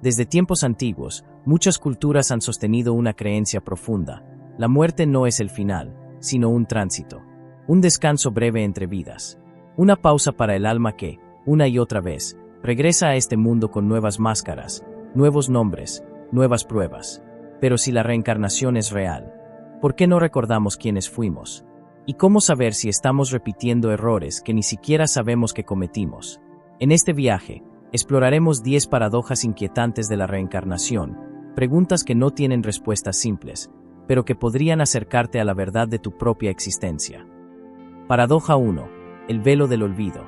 Desde tiempos antiguos, muchas culturas han sostenido una creencia profunda. La muerte no es el final, sino un tránsito. Un descanso breve entre vidas. Una pausa para el alma que, una y otra vez, regresa a este mundo con nuevas máscaras, nuevos nombres, nuevas pruebas. Pero si la reencarnación es real, ¿por qué no recordamos quiénes fuimos? ¿Y cómo saber si estamos repitiendo errores que ni siquiera sabemos que cometimos? En este viaje, exploraremos 10 paradojas inquietantes de la reencarnación, preguntas que no tienen respuestas simples, pero que podrían acercarte a la verdad de tu propia existencia. Paradoja 1. El velo del olvido.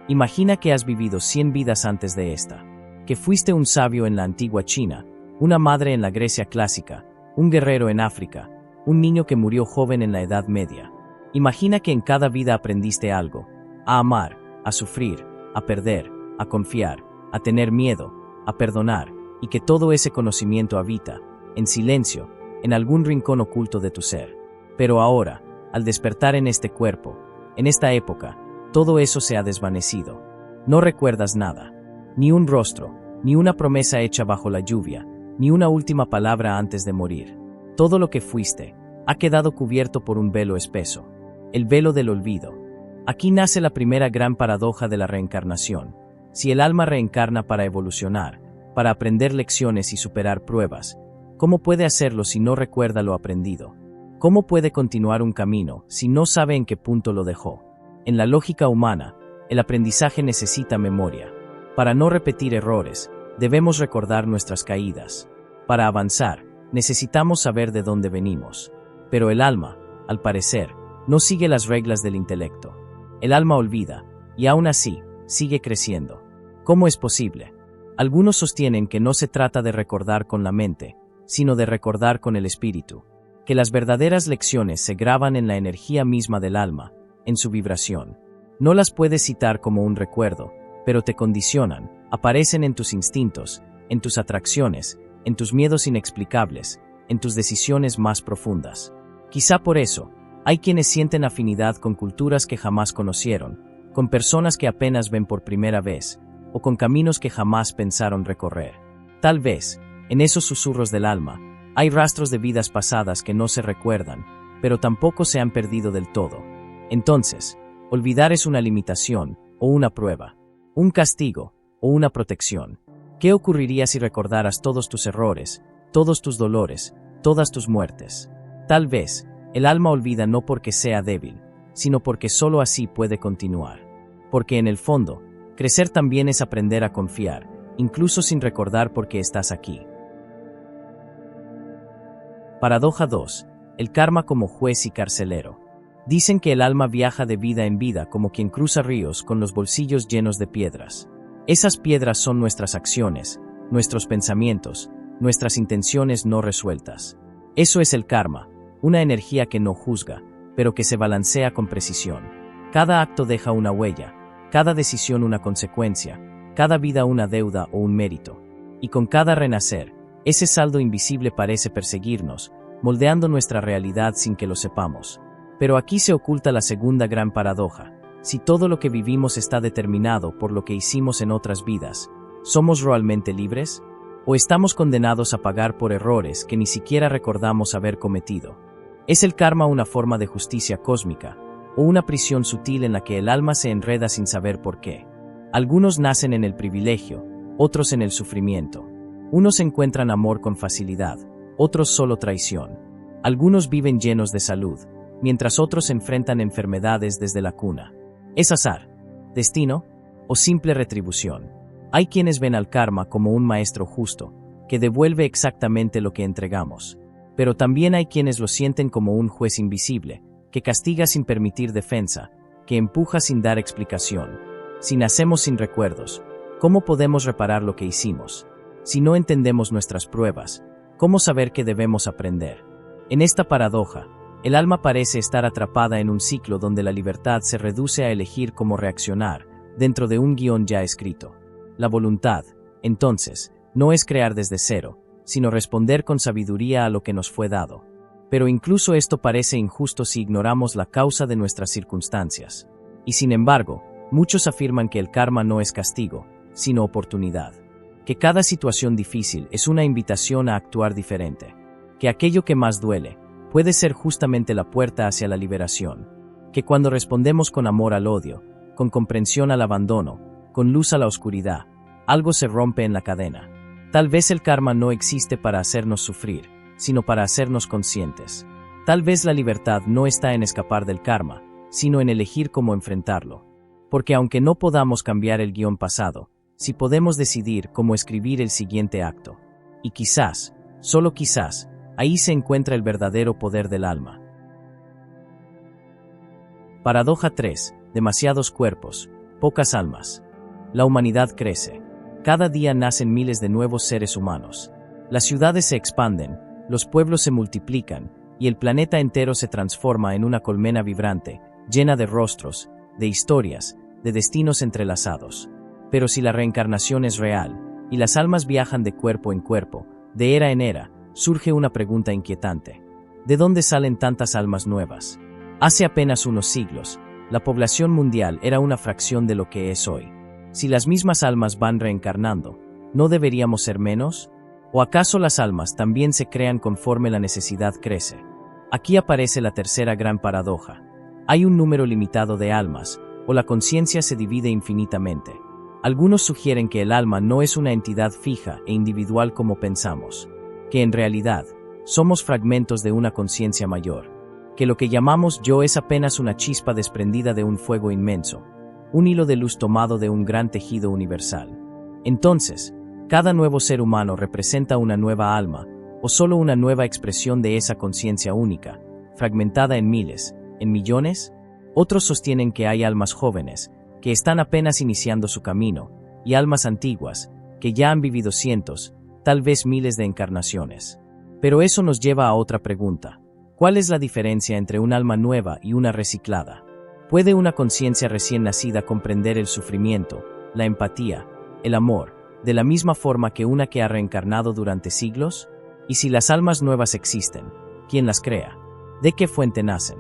Imagina que has vivido 100 vidas antes de esta, que fuiste un sabio en la antigua China, una madre en la Grecia clásica, un guerrero en África, un niño que murió joven en la Edad Media. Imagina que en cada vida aprendiste algo: a amar, a sufrir, a perder, a confiar, a tener miedo, a perdonar, y que todo ese conocimiento habita, en silencio, en algún rincón oculto de tu ser. Pero ahora, al despertar en este cuerpo, en esta época, todo eso se ha desvanecido. No recuerdas nada, ni un rostro, ni una promesa hecha bajo la lluvia, ni una última palabra antes de morir. Todo lo que fuiste ha quedado cubierto por un velo espeso, el velo del olvido. Aquí nace la primera gran paradoja de la reencarnación. Si el alma reencarna para evolucionar, para aprender lecciones y superar pruebas, ¿cómo puede hacerlo si no recuerda lo aprendido? ¿Cómo puede continuar un camino si no sabe en qué punto lo dejó? En la lógica humana, el aprendizaje necesita memoria. Para no repetir errores, debemos recordar nuestras caídas. Para avanzar, necesitamos saber de dónde venimos. Pero el alma, al parecer, no sigue las reglas del intelecto. El alma olvida, y aún así, sigue creciendo. ¿Cómo es posible? Algunos sostienen que no se trata de recordar con la mente, sino de recordar con el espíritu. Que las verdaderas lecciones se graban en la energía misma del alma, en su vibración. No las puedes citar como un recuerdo, pero te condicionan, aparecen en tus instintos, en tus atracciones, en tus miedos inexplicables, en tus decisiones más profundas. Quizá por eso, hay quienes sienten afinidad con culturas que jamás conocieron, con personas que apenas ven por primera vez, o con caminos que jamás pensaron recorrer. Tal vez, en esos susurros del alma, hay rastros de vidas pasadas que no se recuerdan, pero tampoco se han perdido del todo. Entonces, olvidar es una limitación, o una prueba, un castigo, o una protección. ¿Qué ocurriría si recordaras todos tus errores, todos tus dolores, todas tus muertes? Tal vez, el alma olvida no porque sea débil, sino porque solo así puede continuar. Porque en el fondo, crecer también es aprender a confiar, incluso sin recordar por qué estás aquí. Paradoja 2. El karma como juez y carcelero. Dicen que el alma viaja de vida en vida como quien cruza ríos con los bolsillos llenos de piedras. Esas piedras son nuestras acciones, nuestros pensamientos, nuestras intenciones no resueltas. Eso es el karma, una energía que no juzga, pero que se balancea con precisión. Cada acto deja una huella, cada decisión una consecuencia, cada vida una deuda o un mérito. Y con cada renacer, ese saldo invisible parece perseguirnos, moldeando nuestra realidad sin que lo sepamos. Pero aquí se oculta la segunda gran paradoja. Si todo lo que vivimos está determinado por lo que hicimos en otras vidas, ¿somos realmente libres? ¿O estamos condenados a pagar por errores que ni siquiera recordamos haber cometido? ¿Es el karma una forma de justicia cósmica, o una prisión sutil en la que el alma se enreda sin saber por qué? Algunos nacen en el privilegio, otros en el sufrimiento. Unos encuentran amor con facilidad, otros solo traición. Algunos viven llenos de salud, mientras otros enfrentan enfermedades desde la cuna. ¿Es azar, destino o simple retribución? Hay quienes ven al karma como un maestro justo, que devuelve exactamente lo que entregamos. Pero también hay quienes lo sienten como un juez invisible, que castiga sin permitir defensa, que empuja sin dar explicación. Si nacemos sin recuerdos, ¿cómo podemos reparar lo que hicimos? Si no entendemos nuestras pruebas, ¿cómo saber qué debemos aprender? En esta paradoja, el alma parece estar atrapada en un ciclo donde la libertad se reduce a elegir cómo reaccionar, dentro de un guión ya escrito. La voluntad, entonces, no es crear desde cero, sino responder con sabiduría a lo que nos fue dado. Pero incluso esto parece injusto si ignoramos la causa de nuestras circunstancias. Y sin embargo, muchos afirman que el karma no es castigo, sino oportunidad. que cada situación difícil es una invitación a actuar diferente, que aquello que más duele puede ser justamente la puerta hacia la liberación, que cuando respondemos con amor al odio, con comprensión al abandono, con luz a la oscuridad, algo se rompe en la cadena. Tal vez el karma no existe para hacernos sufrir, sino para hacernos conscientes. Tal vez la libertad no está en escapar del karma, sino en elegir cómo enfrentarlo. Porque aunque no podamos cambiar el guión pasado, sí podemos decidir cómo escribir el siguiente acto. Y quizás, solo quizás, ahí se encuentra el verdadero poder del alma. Paradoja 3. Demasiados cuerpos, pocas almas. La humanidad crece. Cada día nacen miles de nuevos seres humanos. Las ciudades se expanden, los pueblos se multiplican, y el planeta entero se transforma en una colmena vibrante, llena de rostros, de historias, de destinos entrelazados. Pero si la reencarnación es real, y las almas viajan de cuerpo en cuerpo, de era en era, surge una pregunta inquietante. ¿De dónde salen tantas almas nuevas? Hace apenas unos siglos, la población mundial era una fracción de lo que es hoy. Si las mismas almas van reencarnando, ¿no deberíamos ser menos? ¿O acaso las almas también se crean conforme la necesidad crece? Aquí aparece la tercera gran paradoja. Hay un número limitado de almas, o la conciencia se divide infinitamente. Algunos sugieren que el alma no es una entidad fija e individual como pensamos, que en realidad somos fragmentos de una conciencia mayor, que lo que llamamos yo es apenas una chispa desprendida de un fuego inmenso, un hilo de luz tomado de un gran tejido universal. Entonces, ¿cada nuevo ser humano representa una nueva alma, o solo una nueva expresión de esa conciencia única, fragmentada en miles, en millones? Otros sostienen que hay almas jóvenes, que están apenas iniciando su camino, y almas antiguas, que ya han vivido cientos, tal vez miles de encarnaciones. Pero eso nos lleva a otra pregunta. ¿Cuál es la diferencia entre un alma nueva y una reciclada? ¿Puede una conciencia recién nacida comprender el sufrimiento, la empatía, el amor, de la misma forma que una que ha reencarnado durante siglos? Y si las almas nuevas existen, ¿quién las crea? ¿De qué fuente nacen?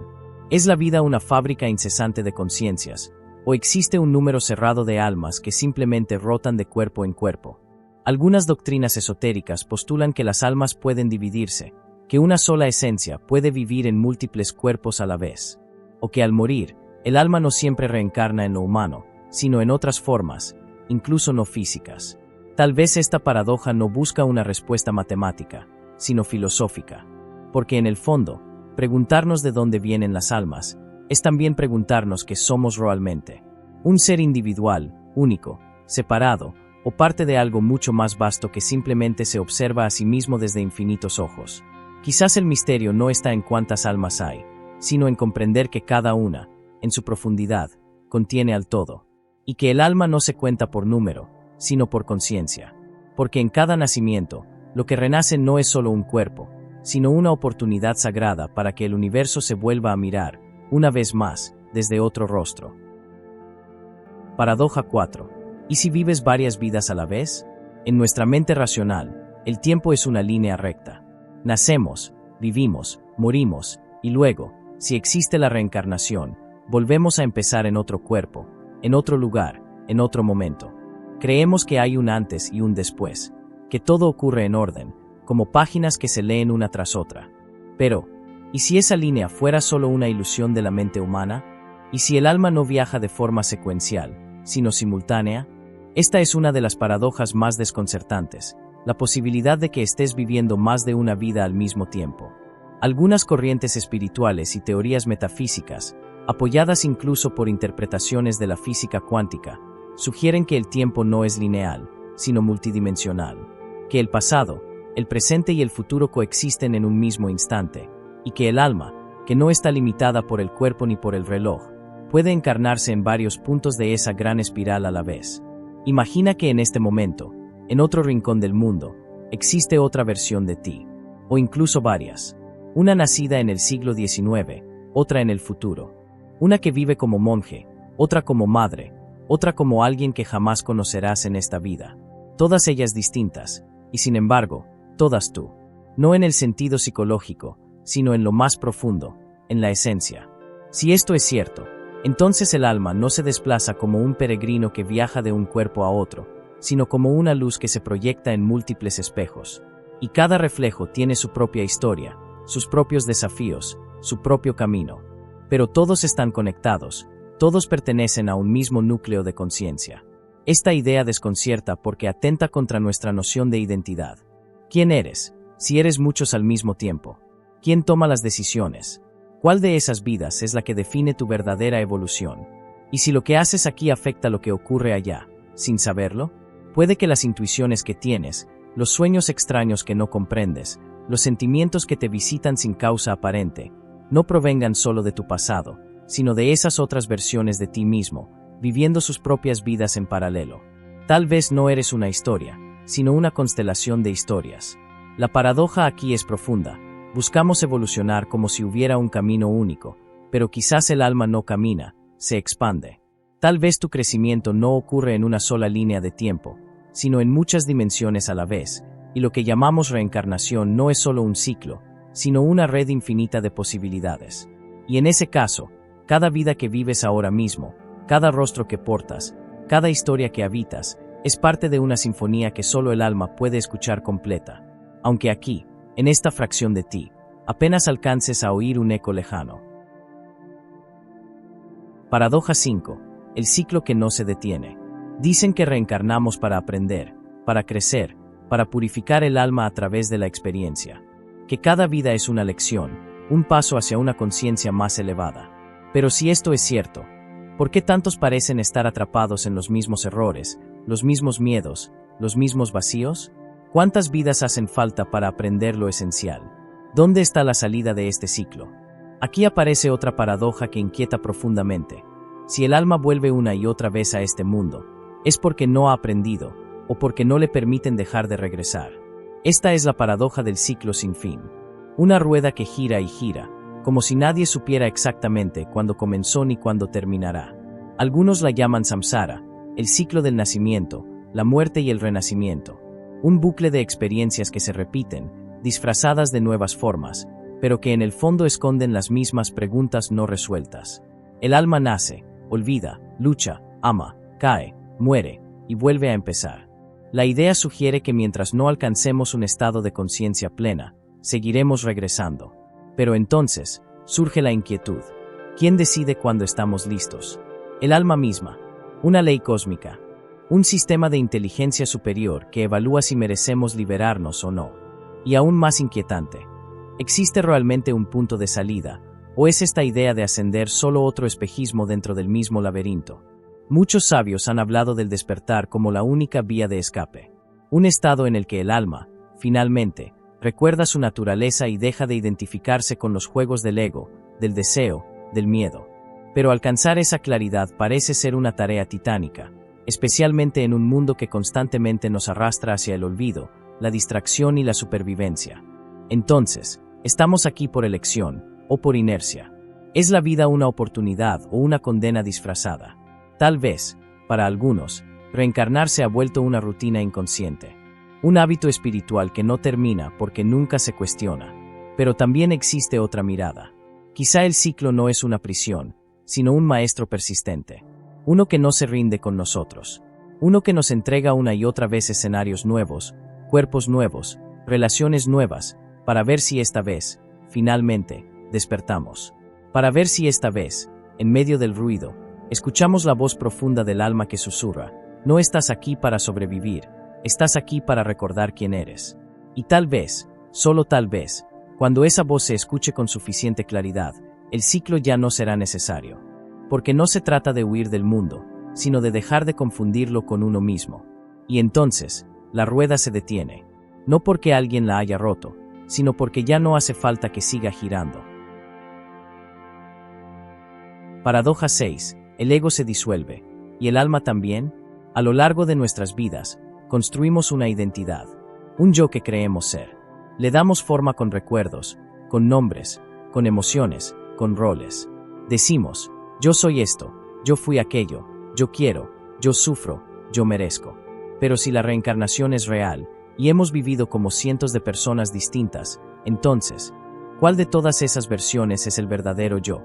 ¿Es la vida una fábrica incesante de conciencias, o existe un número cerrado de almas que simplemente rotan de cuerpo en cuerpo? Algunas doctrinas esotéricas postulan que las almas pueden dividirse, que una sola esencia puede vivir en múltiples cuerpos a la vez, o que al morir, el alma no siempre reencarna en lo humano, sino en otras formas, incluso no físicas. Tal vez esta paradoja no busca una respuesta matemática, sino filosófica, porque en el fondo, preguntarnos de dónde vienen las almas, es también preguntarnos qué somos realmente. Un ser individual, único, separado, o parte de algo mucho más vasto que simplemente se observa a sí mismo desde infinitos ojos. Quizás el misterio no está en cuántas almas hay, sino en comprender que cada una, en su profundidad, contiene al todo, y que el alma no se cuenta por número, sino por conciencia. Porque en cada nacimiento, lo que renace no es solo un cuerpo, sino una oportunidad sagrada para que el universo se vuelva a mirar, una vez más, desde otro rostro. Paradoja 4. ¿Y si vives varias vidas a la vez? En nuestra mente racional, el tiempo es una línea recta. Nacemos, vivimos, morimos, y luego, si existe la reencarnación, volvemos a empezar en otro cuerpo, en otro lugar, en otro momento. Creemos que hay un antes y un después, que todo ocurre en orden, como páginas que se leen una tras otra. Pero, ¿y si esa línea fuera solo una ilusión de la mente humana? ¿Y si el alma no viaja de forma secuencial, sino simultánea? Esta es una de las paradojas más desconcertantes, la posibilidad de que estés viviendo más de una vida al mismo tiempo. Algunas corrientes espirituales y teorías metafísicas, apoyadas incluso por interpretaciones de la física cuántica, sugieren que el tiempo no es lineal, sino multidimensional, que el pasado, el presente y el futuro coexisten en un mismo instante, y que el alma, que no está limitada por el cuerpo ni por el reloj, puede encarnarse en varios puntos de esa gran espiral a la vez. Imagina que en este momento, en otro rincón del mundo, existe otra versión de ti, o incluso varias. Una nacida en el siglo XIX, otra en el futuro. Una que vive como monje, otra como madre, otra como alguien que jamás conocerás en esta vida. Todas ellas distintas, y sin embargo, todas tú. No en el sentido psicológico, sino en lo más profundo, en la esencia. Si esto es cierto, entonces el alma no se desplaza como un peregrino que viaja de un cuerpo a otro, sino como una luz que se proyecta en múltiples espejos. Y cada reflejo tiene su propia historia, sus propios desafíos, su propio camino. Pero todos están conectados, todos pertenecen a un mismo núcleo de conciencia. Esta idea desconcierta porque atenta contra nuestra noción de identidad. ¿Quién eres, si eres muchos al mismo tiempo? ¿Quién toma las decisiones? ¿Cuál de esas vidas es la que define tu verdadera evolución? Y si lo que haces aquí afecta lo que ocurre allá, sin saberlo, puede que las intuiciones que tienes, los sueños extraños que no comprendes, los sentimientos que te visitan sin causa aparente, no provengan solo de tu pasado, sino de esas otras versiones de ti mismo, viviendo sus propias vidas en paralelo. Tal vez no eres una historia, sino una constelación de historias. La paradoja aquí es profunda. Buscamos evolucionar como si hubiera un camino único, pero quizás el alma no camina, se expande. Tal vez tu crecimiento no ocurre en una sola línea de tiempo, sino en muchas dimensiones a la vez, y lo que llamamos reencarnación no es solo un ciclo, sino una red infinita de posibilidades. Y en ese caso, cada vida que vives ahora mismo, cada rostro que portas, cada historia que habitas, es parte de una sinfonía que solo el alma puede escuchar completa, aunque aquí, en esta fracción de ti, apenas alcances a oír un eco lejano. Paradoja 5. El ciclo que no se detiene. Dicen que reencarnamos para aprender, para crecer, para purificar el alma a través de la experiencia. Que cada vida es una lección, un paso hacia una conciencia más elevada. Pero si esto es cierto, ¿por qué tantos parecen estar atrapados en los mismos errores, los mismos miedos, los mismos vacíos? ¿Cuántas vidas hacen falta para aprender lo esencial? ¿Dónde está la salida de este ciclo? Aquí aparece otra paradoja que inquieta profundamente. Si el alma vuelve una y otra vez a este mundo, es porque no ha aprendido, o porque no le permiten dejar de regresar. Esta es la paradoja del ciclo sin fin. Una rueda que gira y gira, como si nadie supiera exactamente cuándo comenzó ni cuándo terminará. Algunos la llaman samsara, el ciclo del nacimiento, la muerte y el renacimiento. Un bucle de experiencias que se repiten, disfrazadas de nuevas formas, pero que en el fondo esconden las mismas preguntas no resueltas. El alma nace, olvida, lucha, ama, cae, muere, y vuelve a empezar. La idea sugiere que mientras no alcancemos un estado de conciencia plena, seguiremos regresando. Pero entonces, surge la inquietud. ¿Quién decide cuándo estamos listos? El alma misma, una ley cósmica, un sistema de inteligencia superior que evalúa si merecemos liberarnos o no. Y aún más inquietante, ¿existe realmente un punto de salida, o es esta idea de ascender solo otro espejismo dentro del mismo laberinto? Muchos sabios han hablado del despertar como la única vía de escape, un estado en el que el alma, finalmente, recuerda su naturaleza y deja de identificarse con los juegos del ego, del deseo, del miedo. Pero alcanzar esa claridad parece ser una tarea titánica, especialmente en un mundo que constantemente nos arrastra hacia el olvido, la distracción y la supervivencia. Entonces, ¿estamos aquí por elección, o por inercia? ¿Es la vida una oportunidad o una condena disfrazada? Tal vez, para algunos, reencarnar se ha vuelto una rutina inconsciente. Un hábito espiritual que no termina porque nunca se cuestiona. Pero también existe otra mirada. Quizá el ciclo no es una prisión, sino un maestro persistente. Uno que no se rinde con nosotros. Uno que nos entrega una y otra vez escenarios nuevos, cuerpos nuevos, relaciones nuevas, para ver si esta vez, finalmente, despertamos. Para ver si esta vez, en medio del ruido, escuchamos la voz profunda del alma que susurra: no estás aquí para sobrevivir, estás aquí para recordar quién eres. Y tal vez, solo tal vez, cuando esa voz se escuche con suficiente claridad, el ciclo ya no será necesario. Porque no se trata de huir del mundo, sino de dejar de confundirlo con uno mismo. Y entonces, la rueda se detiene. No porque alguien la haya roto, sino porque ya no hace falta que siga girando. Paradoja 6. El ego se disuelve. ¿Y el alma también? A lo largo de nuestras vidas, construimos una identidad, un yo que creemos ser. Le damos forma con recuerdos, con nombres, con emociones, con roles. Decimos: yo soy esto, yo fui aquello, yo quiero, yo sufro, yo merezco. Pero si la reencarnación es real, y hemos vivido como cientos de personas distintas, entonces, ¿cuál de todas esas versiones es el verdadero yo?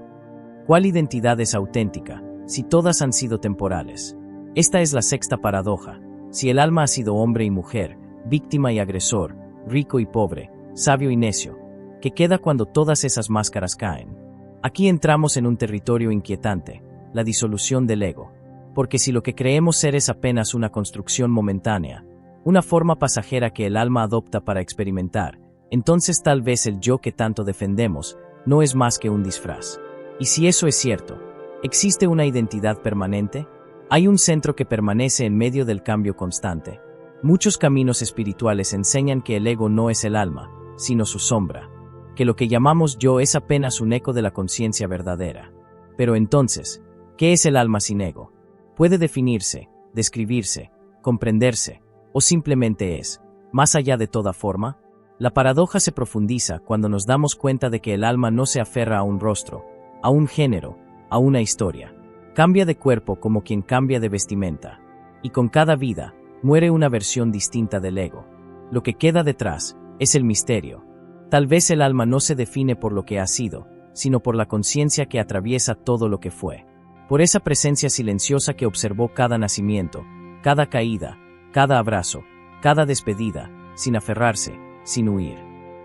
¿Cuál identidad es auténtica, si todas han sido temporales? Esta es la sexta paradoja. si el alma ha sido hombre y mujer, víctima y agresor, rico y pobre, sabio y necio, ¿qué queda cuando todas esas máscaras caen? Aquí entramos en un territorio inquietante, la disolución del ego. Porque si lo que creemos ser es apenas una construcción momentánea, una forma pasajera que el alma adopta para experimentar, entonces tal vez el yo que tanto defendemos no es más que un disfraz. Y si eso es cierto, ¿existe una identidad permanente? ¿Hay un centro que permanece en medio del cambio constante? Muchos caminos espirituales enseñan que el ego no es el alma, sino su sombra, que lo que llamamos yo es apenas un eco de la conciencia verdadera. Pero entonces, ¿qué es el alma sin ego? Puede definirse, describirse, comprenderse, o simplemente es, más allá de toda forma. La paradoja se profundiza cuando nos damos cuenta de que el alma no se aferra a un rostro, a un género, a una historia. Cambia de cuerpo como quien cambia de vestimenta. Y con cada vida, muere una versión distinta del ego. Lo que queda detrás es el misterio. Tal vez el alma no se define por lo que ha sido, sino por la conciencia que atraviesa todo lo que fue. Por esa presencia silenciosa que observó cada nacimiento, cada caída, cada abrazo, cada despedida, sin aferrarse, sin huir.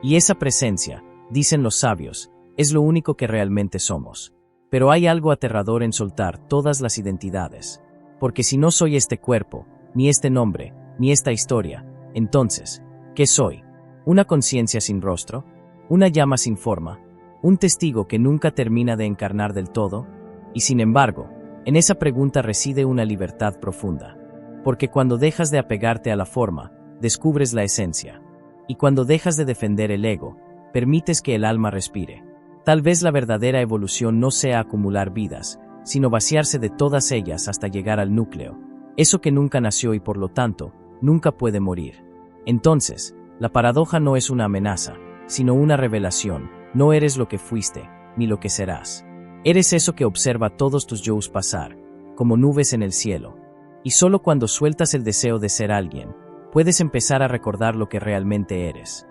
Y esa presencia, dicen los sabios, es lo único que realmente somos. Pero hay algo aterrador en soltar todas las identidades. Porque si no soy este cuerpo, ni este nombre, ni esta historia, entonces, ¿qué soy? ¿Una conciencia sin rostro? ¿Una llama sin forma? ¿Un testigo que nunca termina de encarnar del todo? Y sin embargo, en esa pregunta reside una libertad profunda. Porque cuando dejas de apegarte a la forma, descubres la esencia. Y cuando dejas de defender el ego, permites que el alma respire. Tal vez la verdadera evolución no sea acumular vidas, sino vaciarse de todas ellas hasta llegar al núcleo. Eso que nunca nació y por lo tanto, nunca puede morir. Entonces, la paradoja no es una amenaza, sino una revelación. No eres lo que fuiste, ni lo que serás. Eres eso que observa todos tus yo's pasar, como nubes en el cielo. Y solo cuando sueltas el deseo de ser alguien, puedes empezar a recordar lo que realmente eres.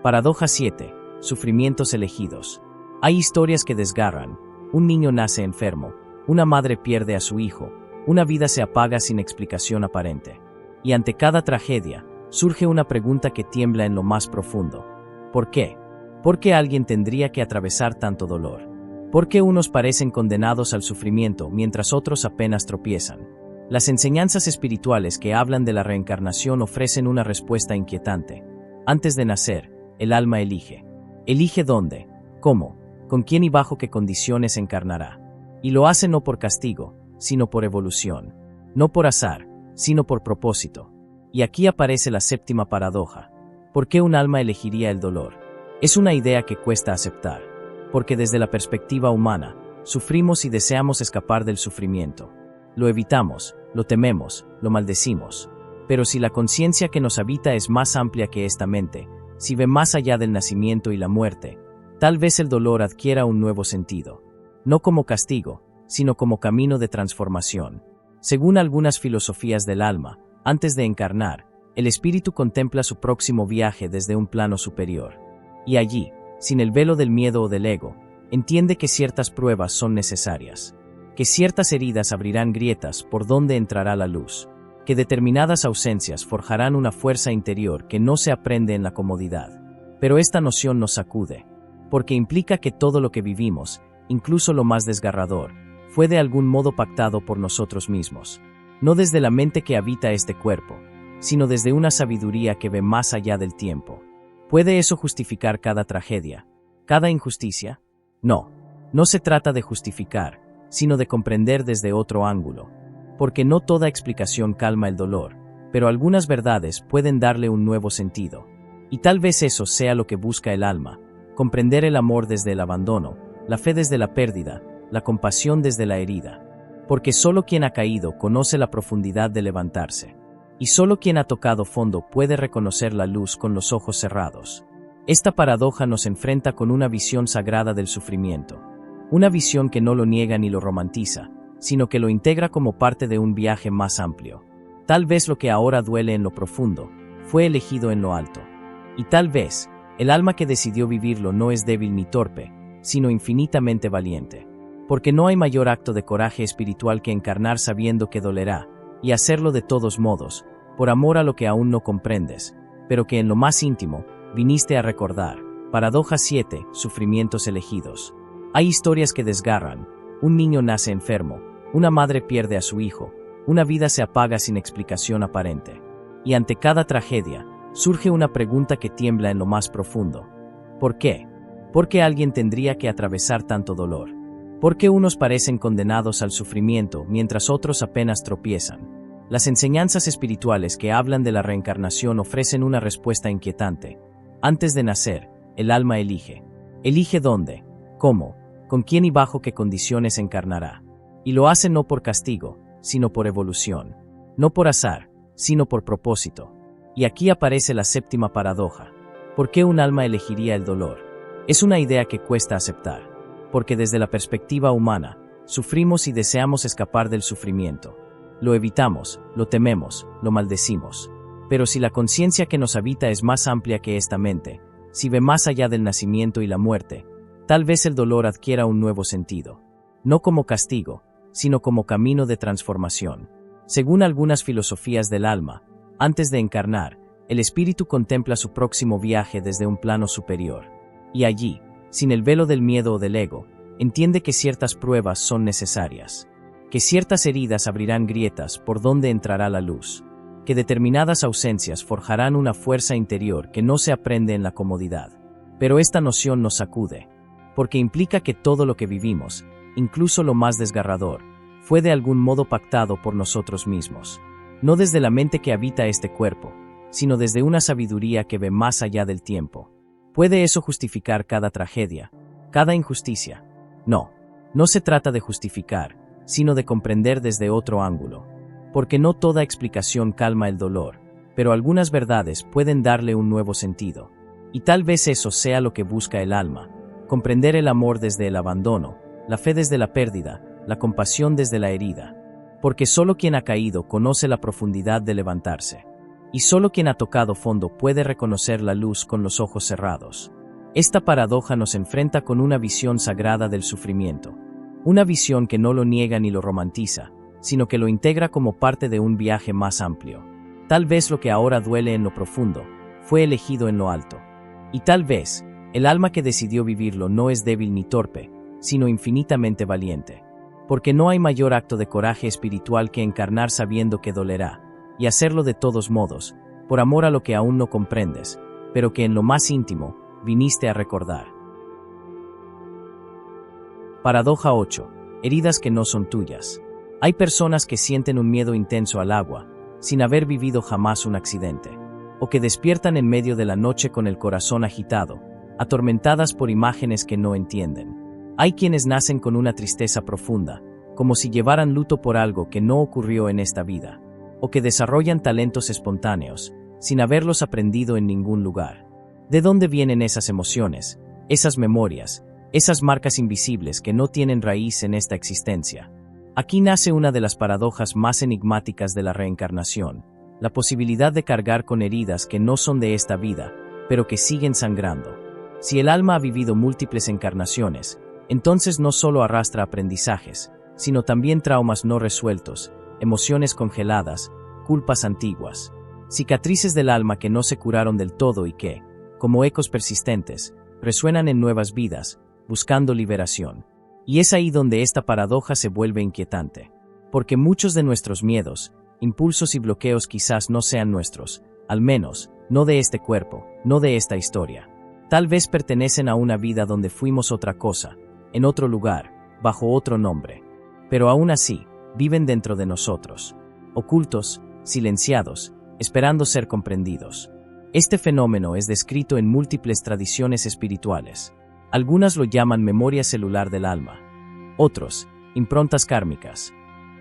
Paradoja 7. Sufrimientos elegidos. Hay historias que desgarran. Un niño nace enfermo, una madre pierde a su hijo, una vida se apaga sin explicación aparente. Y ante cada tragedia, surge una pregunta que tiembla en lo más profundo. ¿Por qué? ¿Por qué alguien tendría que atravesar tanto dolor? ¿Por qué unos parecen condenados al sufrimiento mientras otros apenas tropiezan? Las enseñanzas espirituales que hablan de la reencarnación ofrecen una respuesta inquietante. Antes de nacer, el alma elige. Elige dónde, cómo, con quién y bajo qué condiciones encarnará. Y lo hace no por castigo, sino por evolución. No por azar, sino por propósito. Y aquí aparece la séptima paradoja. ¿Por qué un alma elegiría el dolor? Es una idea que cuesta aceptar, porque desde la perspectiva humana, sufrimos y deseamos escapar del sufrimiento. Lo evitamos, lo tememos, lo maldecimos. Pero si la conciencia que nos habita es más amplia que esta mente, si ve más allá del nacimiento y la muerte, tal vez el dolor adquiera un nuevo sentido. No como castigo, sino como camino de transformación. Según algunas filosofías del alma, antes de encarnar, el espíritu contempla su próximo viaje desde un plano superior. Y allí, sin el velo del miedo o del ego, entiende que ciertas pruebas son necesarias, que ciertas heridas abrirán grietas por donde entrará la luz, que determinadas ausencias forjarán una fuerza interior que no se aprende en la comodidad. Pero esta noción nos sacude, porque implica que todo lo que vivimos, incluso lo más desgarrador, fue de algún modo pactado por nosotros mismos, no desde la mente que habita este cuerpo, sino desde una sabiduría que ve más allá del tiempo. ¿Puede eso justificar cada tragedia, cada injusticia? No, no se trata de justificar, sino de comprender desde otro ángulo. Porque no toda explicación calma el dolor, pero algunas verdades pueden darle un nuevo sentido. Y tal vez eso sea lo que busca el alma, comprender el amor desde el abandono, la fe desde la pérdida, la compasión desde la herida. Porque solo quien ha caído conoce la profundidad de levantarse. Y solo quien ha tocado fondo puede reconocer la luz con los ojos cerrados. Esta paradoja nos enfrenta con una visión sagrada del sufrimiento. Una visión que no lo niega ni lo romantiza, sino que lo integra como parte de un viaje más amplio. Tal vez lo que ahora duele en lo profundo, fue elegido en lo alto. Y tal vez, el alma que decidió vivirlo no es débil ni torpe, sino infinitamente valiente. Porque no hay mayor acto de coraje espiritual que encarnar sabiendo que dolerá, y hacerlo de todos modos, por amor a lo que aún no comprendes, pero que en lo más íntimo viniste a recordar. Paradoja 7. Sufrimientos elegidos. Hay historias que desgarran. Un niño nace enfermo, una madre pierde a su hijo, una vida se apaga sin explicación aparente. Y ante cada tragedia, surge una pregunta que tiembla en lo más profundo. ¿Por qué? ¿Por qué alguien tendría que atravesar tanto dolor? ¿Por qué unos parecen condenados al sufrimiento mientras otros apenas tropiezan? Las enseñanzas espirituales que hablan de la reencarnación ofrecen una respuesta inquietante. Antes de nacer, el alma elige. Elige dónde, cómo, con quién y bajo qué condiciones encarnará. Y lo hace no por castigo, sino por evolución. No por azar, sino por propósito. Y aquí aparece la séptima paradoja. ¿Por qué un alma elegiría el dolor? Es una idea que cuesta aceptar, porque desde la perspectiva humana, sufrimos y deseamos escapar del sufrimiento. Lo evitamos, lo tememos, lo maldecimos. Pero si la conciencia que nos habita es más amplia que esta mente, si ve más allá del nacimiento y la muerte, tal vez el dolor adquiera un nuevo sentido. No como castigo, sino como camino de transformación. Según algunas filosofías del alma, antes de encarnar, el espíritu contempla su próximo viaje desde un plano superior. Y allí, sin el velo del miedo o del ego, entiende que ciertas pruebas son necesarias, que ciertas heridas abrirán grietas por donde entrará la luz, que determinadas ausencias forjarán una fuerza interior que no se aprende en la comodidad. Pero esta noción nos sacude, porque implica que todo lo que vivimos, incluso lo más desgarrador, fue de algún modo pactado por nosotros mismos. No desde la mente que habita este cuerpo, sino desde una sabiduría que ve más allá del tiempo. ¿Puede eso justificar cada tragedia, cada injusticia? No, no se trata de justificar, sino de comprender desde otro ángulo. Porque no toda explicación calma el dolor, pero algunas verdades pueden darle un nuevo sentido. Y tal vez eso sea lo que busca el alma, comprender el amor desde el abandono, la fe desde la pérdida, la compasión desde la herida. Porque solo quien ha caído conoce la profundidad de levantarse. Y solo quien ha tocado fondo puede reconocer la luz con los ojos cerrados. Esta paradoja nos enfrenta con una visión sagrada del sufrimiento. Una visión que no lo niega ni lo romantiza, sino que lo integra como parte de un viaje más amplio. Tal vez lo que ahora duele en lo profundo, fue elegido en lo alto. Y tal vez, el alma que decidió vivirlo no es débil ni torpe, sino infinitamente valiente. Porque no hay mayor acto de coraje espiritual que encarnar sabiendo que dolerá, y hacerlo de todos modos, por amor a lo que aún no comprendes, pero que en lo más íntimo, viniste a recordar. Paradoja 8. Heridas que no son tuyas. Hay personas que sienten un miedo intenso al agua, sin haber vivido jamás un accidente, o que despiertan en medio de la noche con el corazón agitado, atormentadas por imágenes que no entienden. Hay quienes nacen con una tristeza profunda, como si llevaran luto por algo que no ocurrió en esta vida, o que desarrollan talentos espontáneos, sin haberlos aprendido en ningún lugar. ¿De dónde vienen esas emociones, esas memorias, esas marcas invisibles que no tienen raíz en esta existencia? Aquí nace una de las paradojas más enigmáticas de la reencarnación, la posibilidad de cargar con heridas que no son de esta vida, pero que siguen sangrando. Si el alma ha vivido múltiples encarnaciones, entonces no solo arrastra aprendizajes, sino también traumas no resueltos, emociones congeladas, culpas antiguas, cicatrices del alma que no se curaron del todo y que, como ecos persistentes, resuenan en nuevas vidas, buscando liberación. Y es ahí donde esta paradoja se vuelve inquietante, porque muchos de nuestros miedos, impulsos y bloqueos quizás no sean nuestros, al menos, no de este cuerpo, no de esta historia. Tal vez pertenecen a una vida donde fuimos otra cosa, en otro lugar, bajo otro nombre. Pero aún así, viven dentro de nosotros, ocultos, silenciados, esperando ser comprendidos. Este fenómeno es descrito en múltiples tradiciones espirituales. Algunas lo llaman memoria celular del alma. Otros, improntas kármicas.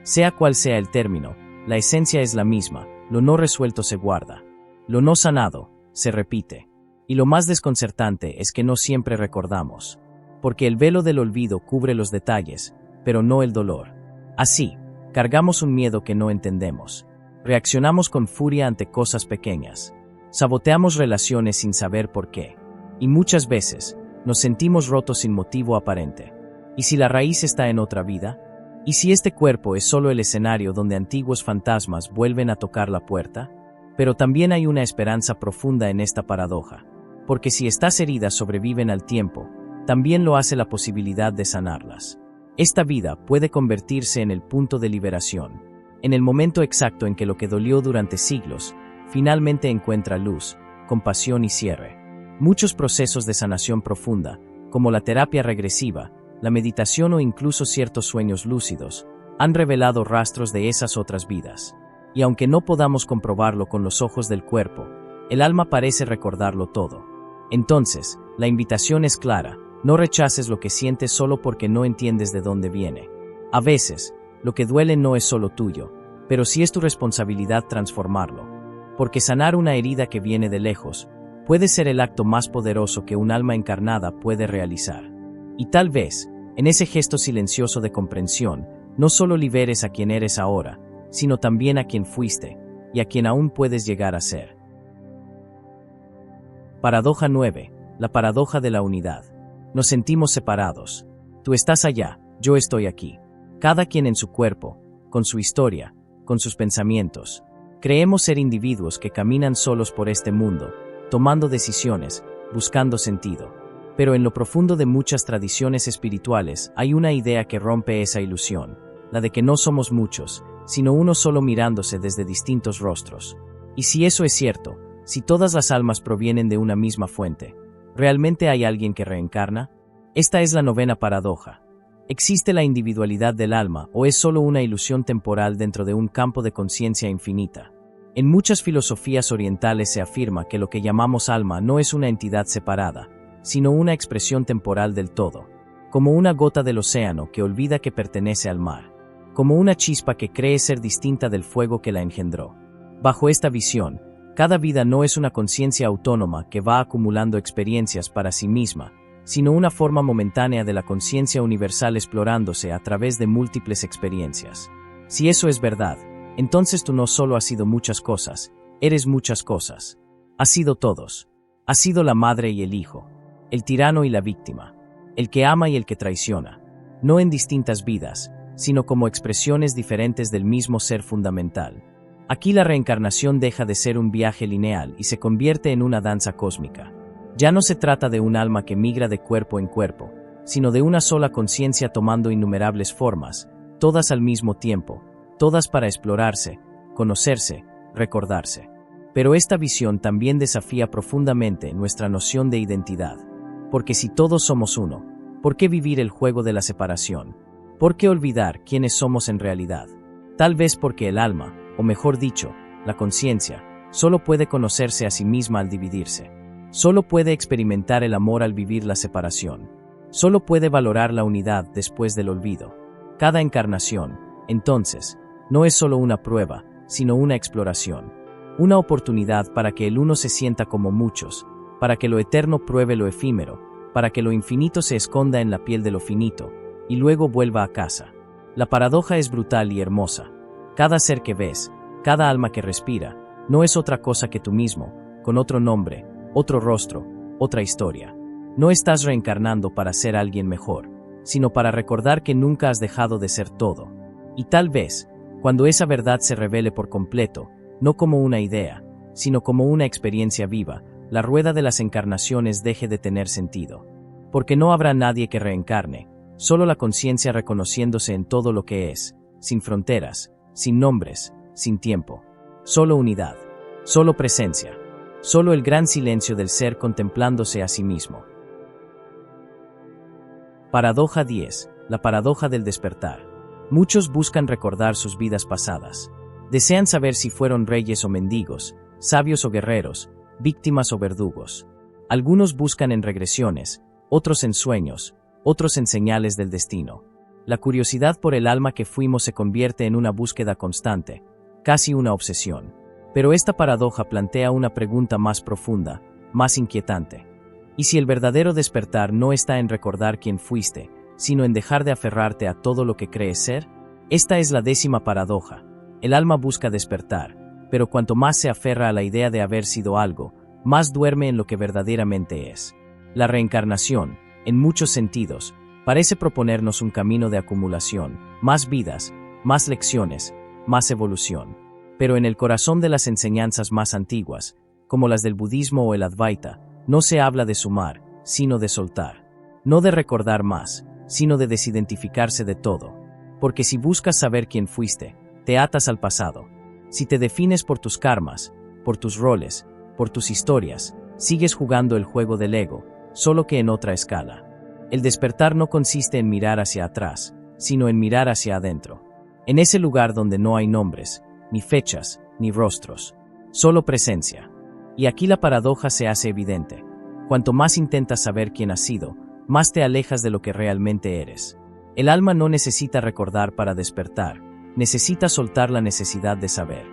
Sea cual sea el término, la esencia es la misma, lo no resuelto se guarda. Lo no sanado, se repite. Y lo más desconcertante es que no siempre recordamos. Porque el velo del olvido cubre los detalles, pero no el dolor. Así, cargamos un miedo que no entendemos. Reaccionamos con furia ante cosas pequeñas. Saboteamos relaciones sin saber por qué. Y muchas veces, nos sentimos rotos sin motivo aparente. ¿Y si la raíz está en otra vida? ¿Y si este cuerpo es solo el escenario donde antiguos fantasmas vuelven a tocar la puerta? Pero también hay una esperanza profunda en esta paradoja, porque si estas heridas sobreviven al tiempo, también lo hace la posibilidad de sanarlas. Esta vida puede convertirse en el punto de liberación, en el momento exacto en que lo que dolió durante siglos, finalmente encuentra luz, compasión y cierre. Muchos procesos de sanación profunda, como la terapia regresiva, la meditación o incluso ciertos sueños lúcidos, han revelado rastros de esas otras vidas. Y aunque no podamos comprobarlo con los ojos del cuerpo, el alma parece recordarlo todo. Entonces, la invitación es clara: no rechaces lo que sientes solo porque no entiendes de dónde viene. A veces, lo que duele no es solo tuyo, pero sí es tu responsabilidad transformarlo. Porque sanar una herida que viene de lejos puede ser el acto más poderoso que un alma encarnada puede realizar. Y tal vez, en ese gesto silencioso de comprensión, no solo liberes a quien eres ahora, sino también a quien fuiste, y a quien aún puedes llegar a ser. Paradoja 9. La paradoja de la unidad. Nos sentimos separados. Tú estás allá, yo estoy aquí. Cada quien en su cuerpo, con su historia, con sus pensamientos. Creemos ser individuos que caminan solos por este mundo, tomando decisiones, buscando sentido. Pero en lo profundo de muchas tradiciones espirituales hay una idea que rompe esa ilusión, la de que no somos muchos, sino uno solo mirándose desde distintos rostros. Y si eso es cierto, si todas las almas provienen de una misma fuente, ¿realmente hay alguien que reencarna? Esta es la novena paradoja. ¿Existe la individualidad del alma o es solo una ilusión temporal dentro de un campo de conciencia infinita? En muchas filosofías orientales se afirma que lo que llamamos alma no es una entidad separada, sino una expresión temporal del todo, como una gota del océano que olvida que pertenece al mar, como una chispa que cree ser distinta del fuego que la engendró. Bajo esta visión, cada vida no es una conciencia autónoma que va acumulando experiencias para sí misma, sino una forma momentánea de la conciencia universal explorándose a través de múltiples experiencias. Si eso es verdad, entonces tú no solo has sido muchas cosas, eres muchas cosas. Has sido todos. Has sido la madre y el hijo, el tirano y la víctima, el que ama y el que traiciona, no en distintas vidas, sino como expresiones diferentes del mismo ser fundamental. Aquí la reencarnación deja de ser un viaje lineal y se convierte en una danza cósmica. Ya no se trata de un alma que migra de cuerpo en cuerpo, sino de una sola conciencia tomando innumerables formas, todas al mismo tiempo, todas para explorarse, conocerse, recordarse. Pero esta visión también desafía profundamente nuestra noción de identidad. Porque si todos somos uno, ¿por qué vivir el juego de la separación? ¿Por qué olvidar quiénes somos en realidad? Tal vez porque el alma, o mejor dicho, la conciencia, solo puede conocerse a sí misma al dividirse. Solo puede experimentar el amor al vivir la separación. Solo puede valorar la unidad después del olvido. Cada encarnación, entonces, no es solo una prueba, sino una exploración. Una oportunidad para que el uno se sienta como muchos, para que lo eterno pruebe lo efímero, para que lo infinito se esconda en la piel de lo finito, y luego vuelva a casa. La paradoja es brutal y hermosa. Cada ser que ves, cada alma que respira, no es otra cosa que tú mismo, con otro nombre, otro rostro, otra historia. No estás reencarnando para ser alguien mejor, sino para recordar que nunca has dejado de ser todo. Y tal vez, cuando esa verdad se revele por completo, no como una idea, sino como una experiencia viva, la rueda de las encarnaciones deje de tener sentido. Porque no habrá nadie que reencarne, solo la conciencia reconociéndose en todo lo que es, sin fronteras, sin nombres, sin tiempo. Solo unidad, solo presencia, solo el gran silencio del ser contemplándose a sí mismo. Paradoja 10. La paradoja del despertar. Muchos buscan recordar sus vidas pasadas. Desean saber si fueron reyes o mendigos, sabios o guerreros, víctimas o verdugos. Algunos buscan en regresiones, otros en sueños, otros en señales del destino. La curiosidad por el alma que fuimos se convierte en una búsqueda constante, casi una obsesión. Pero esta paradoja plantea una pregunta más profunda, más inquietante. ¿Y si el verdadero despertar no está en recordar quién fuiste, sino en dejar de aferrarte a todo lo que crees ser? Esta es la 10ª paradoja. El alma busca despertar, pero cuanto más se aferra a la idea de haber sido algo, más duerme en lo que verdaderamente es. La reencarnación, en muchos sentidos, Parece proponernos un camino de acumulación, más vidas, más lecciones, más evolución. Pero en el corazón de las enseñanzas más antiguas, como las del budismo o el Advaita, no se habla de sumar, sino de soltar. No de recordar más, sino de desidentificarse de todo. Porque si buscas saber quién fuiste, te atas al pasado. Si te defines por tus karmas, por tus roles, por tus historias, sigues jugando el juego del ego, solo que en otra escala. El despertar no consiste en mirar hacia atrás, sino en mirar hacia adentro. En ese lugar donde no hay nombres, ni fechas, ni rostros, solo presencia. Y aquí la paradoja se hace evidente. Cuanto más intentas saber quién has sido, más te alejas de lo que realmente eres. El alma no necesita recordar para despertar, necesita soltar la necesidad de saber.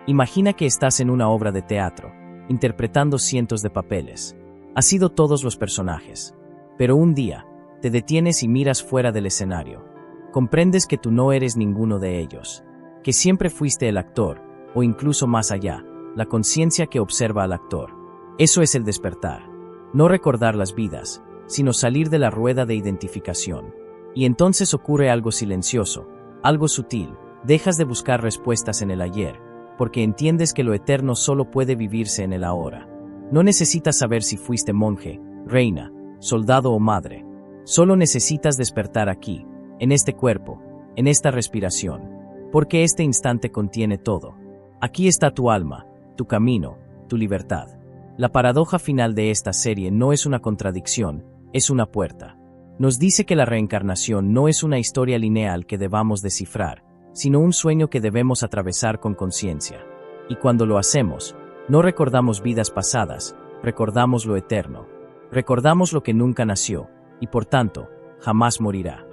Imagina que estás en una obra de teatro, interpretando cientos de papeles. Has sido todos los personajes. Pero un día, te detienes y miras fuera del escenario. Comprendes que tú no eres ninguno de ellos, que siempre fuiste el actor, o incluso más allá, la conciencia que observa al actor. Eso es el despertar. No recordar las vidas, sino salir de la rueda de identificación. Y entonces ocurre algo silencioso, algo sutil. Dejas de buscar respuestas en el ayer, porque entiendes que lo eterno solo puede vivirse en el ahora. No necesitas saber si fuiste monje, reina, soldado o madre. Solo necesitas despertar aquí, en este cuerpo, en esta respiración, porque este instante contiene todo. Aquí está tu alma, tu camino, tu libertad. La paradoja final de esta serie no es una contradicción, es una puerta. Nos dice que la reencarnación no es una historia lineal que debamos descifrar, sino un sueño que debemos atravesar con conciencia. Y cuando lo hacemos, no recordamos vidas pasadas, recordamos lo eterno. Recordamos lo que nunca nació, y por tanto, jamás morirá.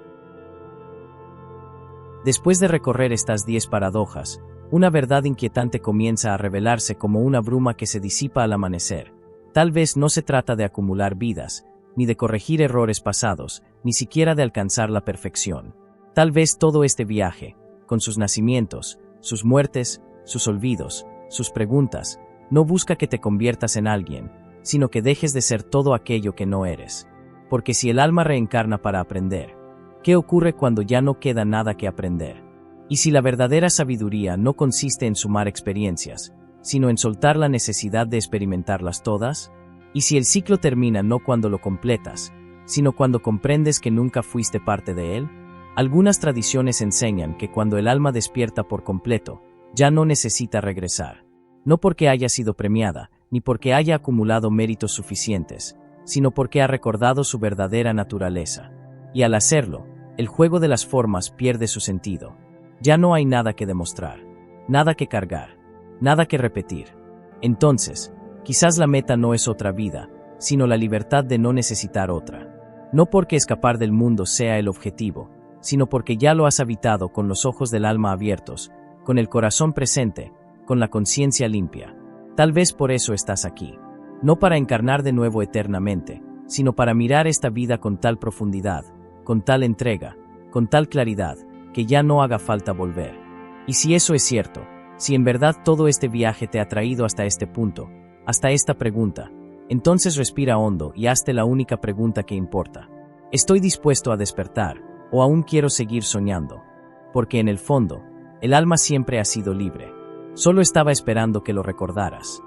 Después de recorrer estas 10 paradojas, una verdad inquietante comienza a revelarse como una bruma que se disipa al amanecer. Tal vez no se trata de acumular vidas, ni de corregir errores pasados, ni siquiera de alcanzar la perfección. Tal vez todo este viaje, con sus nacimientos, sus muertes, sus olvidos, sus preguntas, no busca que te conviertas en alguien, sino que dejes de ser todo aquello que no eres. Porque si el alma reencarna para aprender, ¿qué ocurre cuando ya no queda nada que aprender? Y si la verdadera sabiduría no consiste en sumar experiencias, sino en soltar la necesidad de experimentarlas todas, y si el ciclo termina no cuando lo completas, sino cuando comprendes que nunca fuiste parte de él, algunas tradiciones enseñan que cuando el alma despierta por completo, ya no necesita regresar. No porque haya sido premiada, ni porque haya acumulado méritos suficientes, sino porque ha recordado su verdadera naturaleza. Y al hacerlo, el juego de las formas pierde su sentido. Ya no hay nada que demostrar, nada que cargar, nada que repetir. Entonces, quizás la meta no es otra vida, sino la libertad de no necesitar otra. No porque escapar del mundo sea el objetivo, sino porque ya lo has habitado con los ojos del alma abiertos, con el corazón presente, con la conciencia limpia. Tal vez por eso estás aquí. No para encarnar de nuevo eternamente, sino para mirar esta vida con tal profundidad, con tal entrega, con tal claridad, que ya no haga falta volver. Y si eso es cierto, si en verdad todo este viaje te ha traído hasta este punto, hasta esta pregunta, entonces respira hondo y hazte la única pregunta que importa. ¿Estoy dispuesto a despertar, o aún quiero seguir soñando? Porque en el fondo, el alma siempre ha sido libre. Solo estaba esperando que lo recordaras.